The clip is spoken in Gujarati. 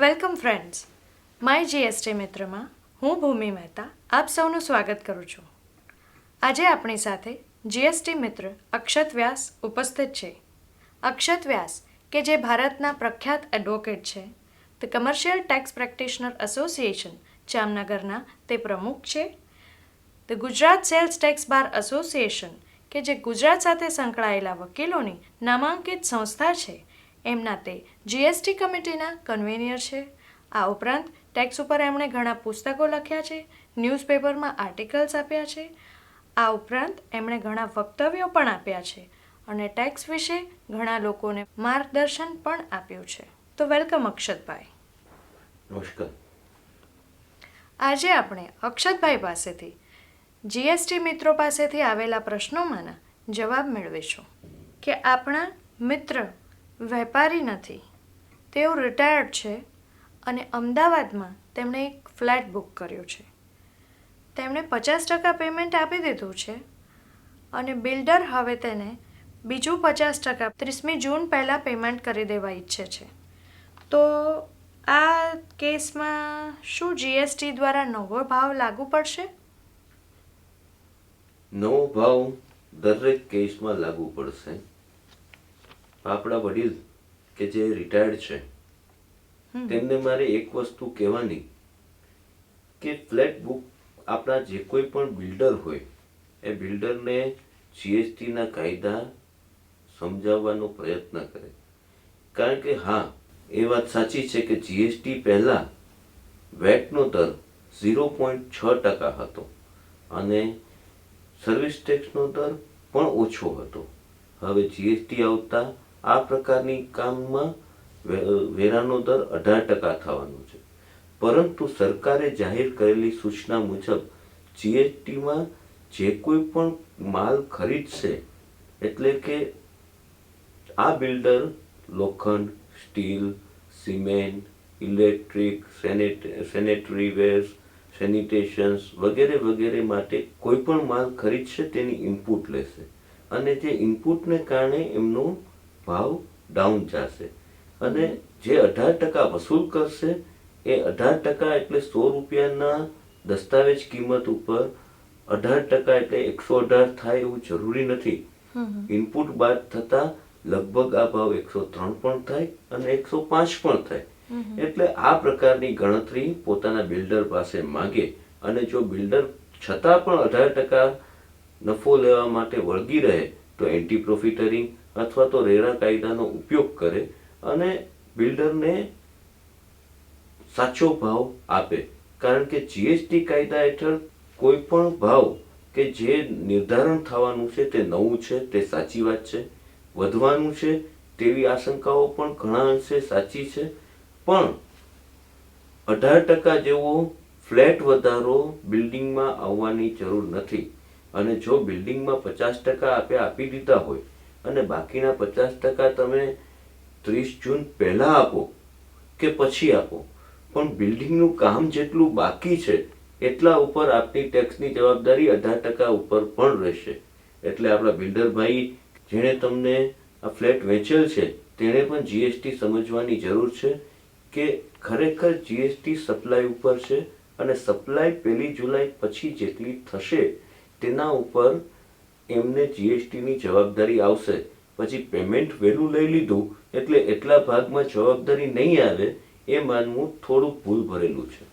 વેલકમ ફ્રેન્ડ્સ, માય જીએસટી મિત્રમાં હું ભૂમિ મહેતા આપ સૌનું સ્વાગત કરું છું. આજે આપણી સાથે જીએસટી મિત્ર અક્ષત વ્યાસ ઉપસ્થિત છે. અક્ષત વ્યાસ કે જે ભારતના પ્રખ્યાત એડવોકેટ છે, the commercial tax practitioner association જામનગરના તે પ્રમુખ છે. The Gujarat sales tax bar association કે જે ગુજરાત સાથે સંકળાયેલા વકીલોની નામાંકિત સંસ્થા છે, એમના તે જીએસટી કમિટીના કન્વીનર છે. આ ઉપરાંત ટેક્સ ઉપર એમણે ઘણા પુસ્તકો લખ્યા છે, ન્યૂઝપેપરમાં આર્ટિકલ્સ આપ્યા છે. આ ઉપરાંત એમણે ઘણા વક્તવ્યો પણ આપ્યા છે અને ટેક્સ વિશે ઘણા લોકોને માર્ગદર્શન પણ આપ્યું છે. તો વેલકમ અક્ષતભાઈ. નમસ્કાર. આજે આપણે અક્ષતભાઈ પાસેથી જીએસટી મિત્રો પાસેથી આવેલા પ્રશ્નોમાંના જવાબ મેળવીશું કે આપણા મિત્ર વેપારી નથી, તેઓ રિટાયર્ડ છે અને અમદાવાદમાં તેમણે એક ફ્લેટ બુક કર્યો છે. તેમણે 50% પેમેન્ટ આપી દીધું છે અને બિલ્ડર હવે તેને બીજું 50% 30મી જૂન પહેલાં પેમેન્ટ કરી દેવા ઈચ્છે છે. તો આ કેસમાં શું જીએસટી દ્વારા નવો ભાવ લાગુ પડશે? નવો ભાવ દરેક કેસમાં લાગુ પડશે. આપણા વડીલ કે જે રિટાયર્ડ છે તેમને મારે એક વસ્તુ કહેવાની કે ફ્લેટ બુક આપણા જે કોઈ પણ બિલ્ડર હોય એ બિલ્ડરને જીએસટીના કાયદા સમજાવવાનો પ્રયત્ન કરે. કારણ કે હા, એ વાત સાચી છે કે જીએસટી પહેલાં વેટનો દર 0.6% હતો અને સર્વિસ ટેક્સનો દર પણ ઓછો હતો. હવે જીએસટી આવતા આ પ્રકારની કામમાં વેરાનો દર 18% થવાનો છે. પરંતુ સરકારે જાહેર કરેલી સૂચના મુજબ જીએસટીમાં જે કોઈ પણ માલ ખરીદશે, એટલે કે આ બિલ્ડર લોખંડ, steel, cement, electric, sanitary wares, sanitations વગેરે વગેરે માટે કોઈ પણ માલ ખરીદશે તેની ઇનપુટ લેશે અને જે ઇનપુટને કારણે એમનો ભાવ ડાઉન જશે અને જે 18% વસૂલ કરશે એ 18% એટલે 100 રૂપિયાના દસ્તાવેજ કિંમત ઉપર 18% એટલે 118 થાય એવું જરૂરી નથી. ઇનપુટ બાદ થતા લગભગ આ ભાવ 103 પણ થાય અને 105 પણ થાય. એટલે આ પ્રકારની ગણતરી પોતાના બિલ્ડર પાસે માંગે અને જો બિલ્ડર છતાં પણ 18% નફો લેવા માટે વળગી રહે તો એન્ટી પ્રોફિટરિંગ અથવા તો રેરા કાયદાનો ઉપયોગ કરે અને બિલ્ડરને સાચો ભાવ આપે. કારણ કે જીએસટી કાયદા હેઠળ કોઈ પણ ભાવ કે જે નિર્ધારણ થવાનું છે તે નવું છે, તે સાચી વાત છે. વધવાનું છે તેવી આશંકાઓ પણ ઘણા અંશે સાચી છે, પણ 18% જેવો ફ્લેટ વધારો બિલ્ડિંગમાં આવવાની જરૂર નથી. અને જો બિલ્ડિંગમાં 50% આપી દીધા હોય અને બાકીના 50% તમે 30 જૂન પહેલા આપો કે પછી આપો, પણ બિલ્ડિંગનું કામ જેટલું બાકી છે એટલા ઉપર આપની ટેક્સની જવાબદારી 18% ઉપર પણ રહેશે. એટલે આપણા બિલ્ડર ભાઈ જેણે તમને આ ફ્લેટ વેચેલ છે તેણે પણ જીએસટી સમજવાની જરૂર છે કે ખરેખર જીએસટી સપ્લાય ઉપર છે અને સપ્લાય 1 જુલાઈ પછી જેટલી થશે તેના ઉપર એમને જીએસટીની જવાબદારી આવશે. પછી પેમેન્ટ વહેલું લઈ લીધું એટલે એટલા ભાગમાં જવાબદારી નહીં આવે એ માનવું થોડું ભૂલ ભરેલું છે.